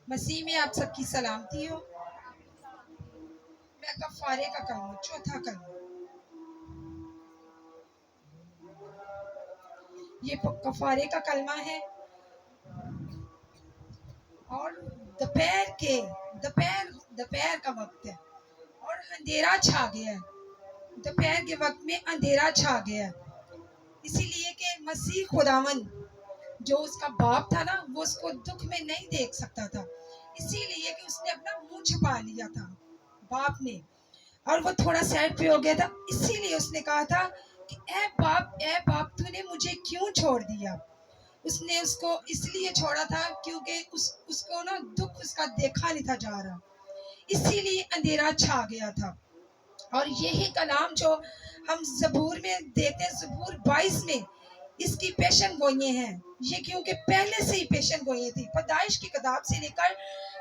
مسیح میں آپ سب کی سلامتی ہو۔ میں کفارے کا کلمہ، چوتھا کلمہ، یہ کفارے کا کلمہ ہے۔ اور دوپہر کا وقت ہے اور اندھیرا چھا گیا ہے۔ دوپہر کے وقت میں اندھیرا چھا گیا ہے، اسی لیے کہ مسیح خداوند جو اس کا باپ تھا نا، وہ اس کو دکھ میں نہیں دیکھ سکتا تھا، اسی لیے کہ اس نے اپنا منہ چھپا لیا تھا باپ نے، اور وہ تھوڑا سیڈ پہ ہو گیا تھا۔ اسی لیے اس نے کہا تھا کہ اے باپ تو نے مجھے کیوں چھوڑ دیا۔ اس نے اس کو اس لیے چھوڑا تھا کیونکہ اس کو نا دکھ اس کا دیکھا نہیں تھا جا رہا، اسی لیے اندھیرا چھا گیا تھا۔ اور یہی کلام جو ہم زبور میں دیتے، زبور 22 میں اس کی پیشن گوئییں ہیں، یہ کیونکہ پہلے سے ہی پیشن گوئییں تھی، پیدائش کی کتاب سے لے کر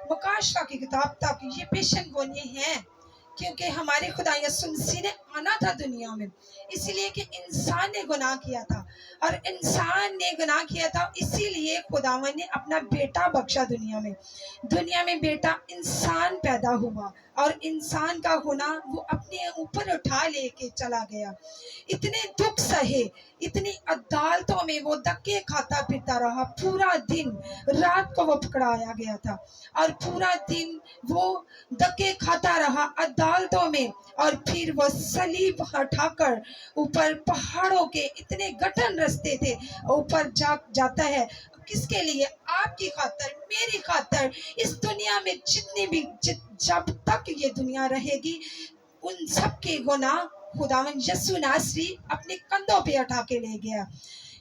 مکاشفہ کی کتاب تک یہ پیشن گوئییں ہیں، کیونکہ ہمارے خدا یسوع مسیح نے آنا تھا دنیا میں، اس لیے کہ انسان نے گناہ کیا تھا، اور انسان نے گناہ کیا تھا، اسی لیے خداوند نے اپنا بیٹا بخشا دنیا میں بیٹا انسان پیدا ہوا، اور انسان کا گناہ وہ اپنے اوپر اٹھا لے کے چلا گیا۔ اتنے دکھ سہے، اتنی عدالتوں میں وہ دھکے کھاتا پھرتا رہا، پورا دن رات کو وہ پکڑایا گیا تھا، اور پورا دن وہ دھکے کھاتا رہا عدالتوں میں، اور پھر وہ صلیب ہٹا کر اوپر پہاڑوں کے اتنے گٹن رستے تھے اوپر جاتا ہے، کس کے لیے؟ آپ کی خاطر، میری خاطر، اس دنیا میں جتنی بھی جب تک یہ دنیا رہے گی ان سب کے گناہ خداوند یسوع ناصری اپنے کندھوں پہ اٹھا کے لے گیا۔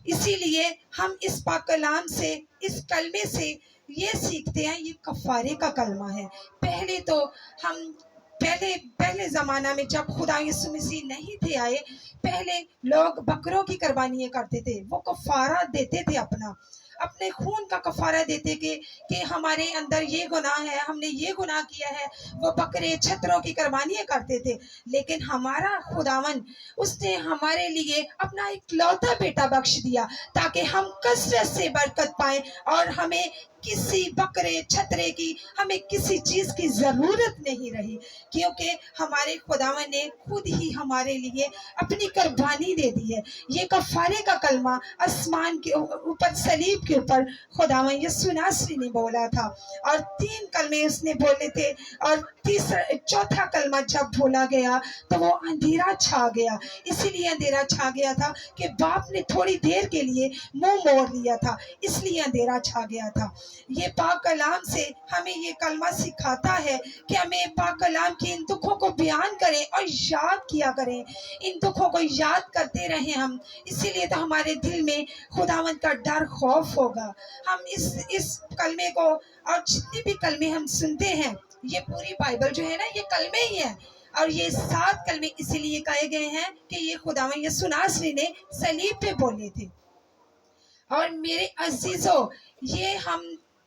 اسی لیے ہم اس پاک کلام سے، اس کلمے سے یہ سیکھتے ہیں، یہ کفارے کا کلمہ ہے۔ پہلے زمانہ میں جب خدا یسوع مسیح نہیں تھے آئے، پہلے لوگ بکروں کی قربانیاں کرتے تھے، وہ کفارہ دیتے تھے، اپنے خون کا کفارہ دیتے کہ ہمارے اندر یہ گناہ ہے، ہم نے یہ گناہ کیا ہے، وہ بکرے چھتروں کی قربانیاں کرتے تھے۔ لیکن ہمارا خداوند، اس نے ہمارے لیے اپنا ایک لوتا بیٹا بخش دیا تاکہ ہم کثرت سے برکت پائیں، اور ہمیں کسی بکرے چھترے کی، ہمیں کسی چیز کی ضرورت نہیں رہی، کیونکہ ہمارے خداوند نے خود ہی ہمارے لیے اپنی قربانی دے دی ہے۔ یہ کفارے کا کلمہ آسمان کے اوپر، صلیب کے اوپر خداوند یسوع ناصری نے بولا تھا، اور 3 کلمے اس نے بولے تھے، اور چوتھا کلمہ جب بولا گیا تو وہ اندھیرا چھا گیا۔ اسی لیے اندھیرا چھا گیا تھا کہ باپ نے تھوڑی دیر کے لیے منہ موڑ لیا تھا، اس لیے اندھیرا چھا گیا تھا۔ یہ پاک کلام سے ہمیں یہ کلمہ سکھاتا ہے کہ ہمیں پاک کلام کی ان دکھوں کو بیان کریں اور یاد کیا کریں، ان دکھوں کو یاد کرتے رہیں ہم، اسی لیے تو ہمارے دل میں خداوند کا ڈر، خوف ہوگا۔ ہم اس کلمے کو، اور جتنے بھی کلمے ہم سنتے ہیں، یہ پوری بائبل جو ہے نا، یہ کلمے ہی ہیں، اور یہ 7 کلمے اسی لیے کہے گئے ہیں کہ یہ خداوند یسوع ناصری نے صلیب پہ بولے تھے۔ اور میرے عزیزو،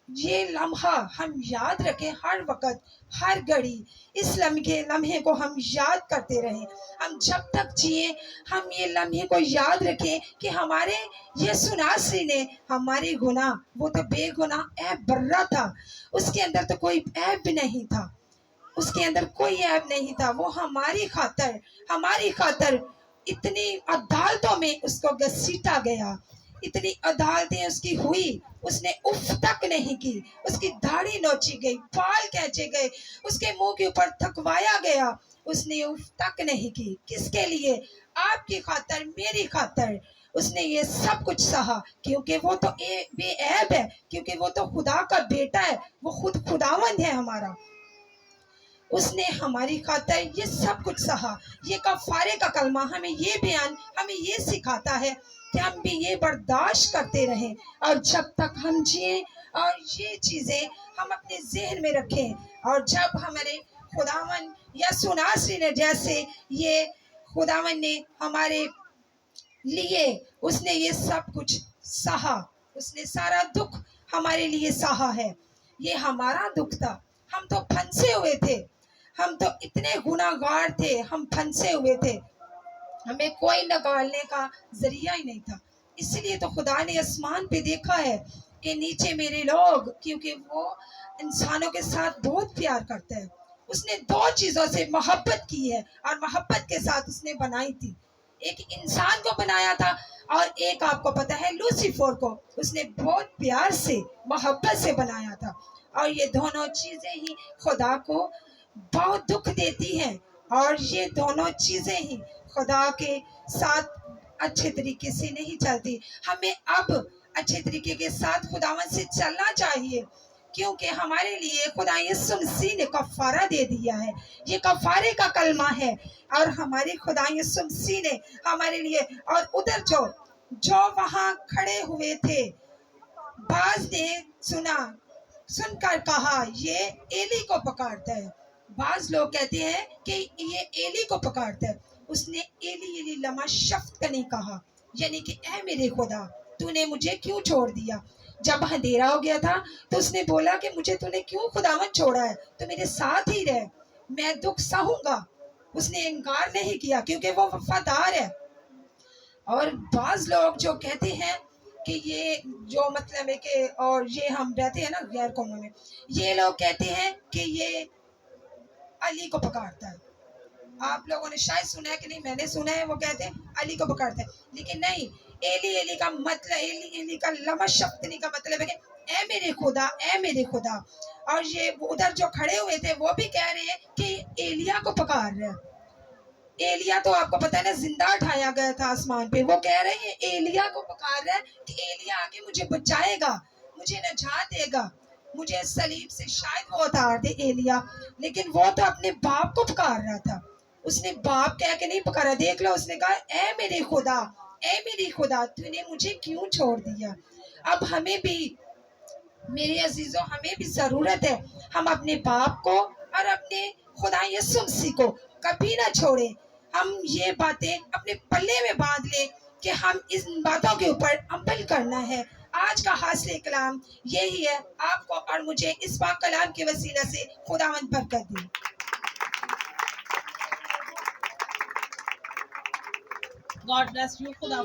یہ لمحہ ہم یاد رکھیں، ہر وقت، ہر گھڑی اس لمحے کو ہم یاد کرتے رہیں۔ ہم جب تک جئیں، ہم یہ لمحے کو یاد رکھیں کہ ہمارے یسوع ناصری نے ہمارے گناہ، وہ تو بے گناہ عیب برہ تھا، اس کے اندر تو کوئی عیب نہیں تھا، اس کے اندر کوئی عیب نہیں تھا، وہ ہماری خاطر اتنی عدالتوں میں اس کو گھسیٹا گیا، اتنی عدالتیں اس کی ہوئی، اس نے اف تک نہیں کی، اس کی داڑھی نوچی گئی، بال کھینچے گئے، اس کے منہ کے اوپر تھکوایا گیا، اس نے اف تک نہیں کی۔ کس کے لیے؟ آپ کی خاطر، میری خاطر اس نے یہ سب کچھ سہا، کیونکہ وہ تو بے عیب ہے، کیونکہ وہ تو خدا کا بیٹا ہے، وہ خود خداوند ہے ہمارا، اس نے ہماری خاطر یہ سب کچھ سہا۔ یہ کفارے کا کلمہ ہمیں یہ بیان، ہمیں یہ سکھاتا ہے کہ ہم بھی یہ برداشت کرتے رہیں، اور جب تک ہم جئیں، اور یہ چیزیں ہم اپنے ذہن میں رکھیں، اور جب ہمارے خداوند یسوع ناصری نے، جیسے یہ خداوند نے ہمارے لیے، اس نے یہ سب کچھ سہا، اس نے سارا دکھ ہمارے لیے سہا ہے، یہ ہمارا دکھ تھا، ہم تو پھنسے ہوئے تھے، ہم تو اتنے گناہگار تھے، ہم پھنسے ہوئے تھے، ہمیں کوئی نکالنے کا ذریعہ ہی نہیں تھا، اس لیے تو خدا نے آسمان پہ دیکھا ہے کہ نیچے میرے لوگ، کیونکہ وہ انسانوں کے ساتھ بہت پیار کرتا ہے. اس نے دو چیزوں سے محبت کی ہے اور محبت کے ساتھ اس نے بنائی تھی. ایک انسان کو بنایا تھا اور ایک آپ کو پتا ہے لوسیفر کو اس نے بہت پیار سے محبت سے بنایا تھا. اور یہ دونوں چیزیں ہی خدا کو بہت دکھ دیتی ہیں، اور یہ دونوں چیزیں ہی خدا کے ساتھ اچھے طریقے سے نہیں چلتی. ہمیں اب اچھے طریقے کے ساتھ خداوند سے چلنا چاہیے، کیونکہ ہمارے لیے خدا یسوع مسیح نے کفارہ دے دیا ہے. یہ کفارے کا کلمہ ہے، اور ہمارے خدا یسوع مسیح نے ہمارے لیے. اور ادھر جو وہاں کھڑے ہوئے تھے، بعض نے سن کر کہا یہ ایلی کو پکارتا ہے. بعض لوگ کہتے ہیں کہ یہ ایلی کو پکارتا ہے. اس نے ایلی ایلی لما شفتنی کہا، یعنی کہ اے میرے خدا تو نے مجھے کیوں چھوڑ دیا. جب اندھیرا ہو گیا تھا تو اس نے بولا کہ مجھے تو نے کیوں خداوند چھوڑا ہے، تو میرے ساتھ ہی رہ، میں دکھ سہوں گا. اس نے انکار نہیں کیا کیونکہ وہ وفادار ہے. اور بعض لوگ جو کہتے ہیں کہ یہ جو مطلب ہے کہ اور یہ ہم رہتے ہیں نا غیر قوموں میں، یہ لوگ کہتے ہیں کہ یہ علی کو پکارتا ہے. آپ لوگوں نے شاید سنا ہے کہ نہیں، میں نے سنا ہے وہ کہتے ہیں علی کو پکارتا ہے. لیکن نہیں، ایلی ایلی کا مطلب، ایلی ایلی کا لما شفتنی کا مطلب ہے کہ اے میرے خدا، اے میرے خدا. اور یہ ادھر جو کھڑے ہوئے تھے وہ بھی کہہ رہے ہیں کہ ایلیا کو پکار رہے ہیں. ایلیا تو آپ کو پتہ ہے نا زندہ اٹھایا گیا تھا آسمان پہ، وہ کہہ رہے ہیں ایلیا کو پکار رہے ہیں کہ ایلیا آگے مجھے بچائے گا، مجھے نجات دے گا، مجھے صلیب سے شاید وہ اتار دے ایلیا. لیکن وہ تو اپنے باپ کو پکار رہا تھا. اس نے باپ کہہ کے نہیں پکارا. دیکھ لو، اس نے کہا اے میرے خدا، اے میری خدا تو نے مجھے کیوں چھوڑ دیا. اب ہمیں بھی میرے عزیزوں، ہمیں بھی ضرورت ہے ہم اپنے باپ کو اور اپنے خدا یسوع مسیح کو کبھی نہ چھوڑیں. ہم یہ باتیں اپنے پلے میں باندھ لیں کہ ہم ان باتوں کے اوپر عمل کرنا ہے. آج کا حاصل کلام یہی ہے. آپ کو اور مجھے اس پاک کلام کے وسیلہ سے خداوند برکت دے. God bless you. خدا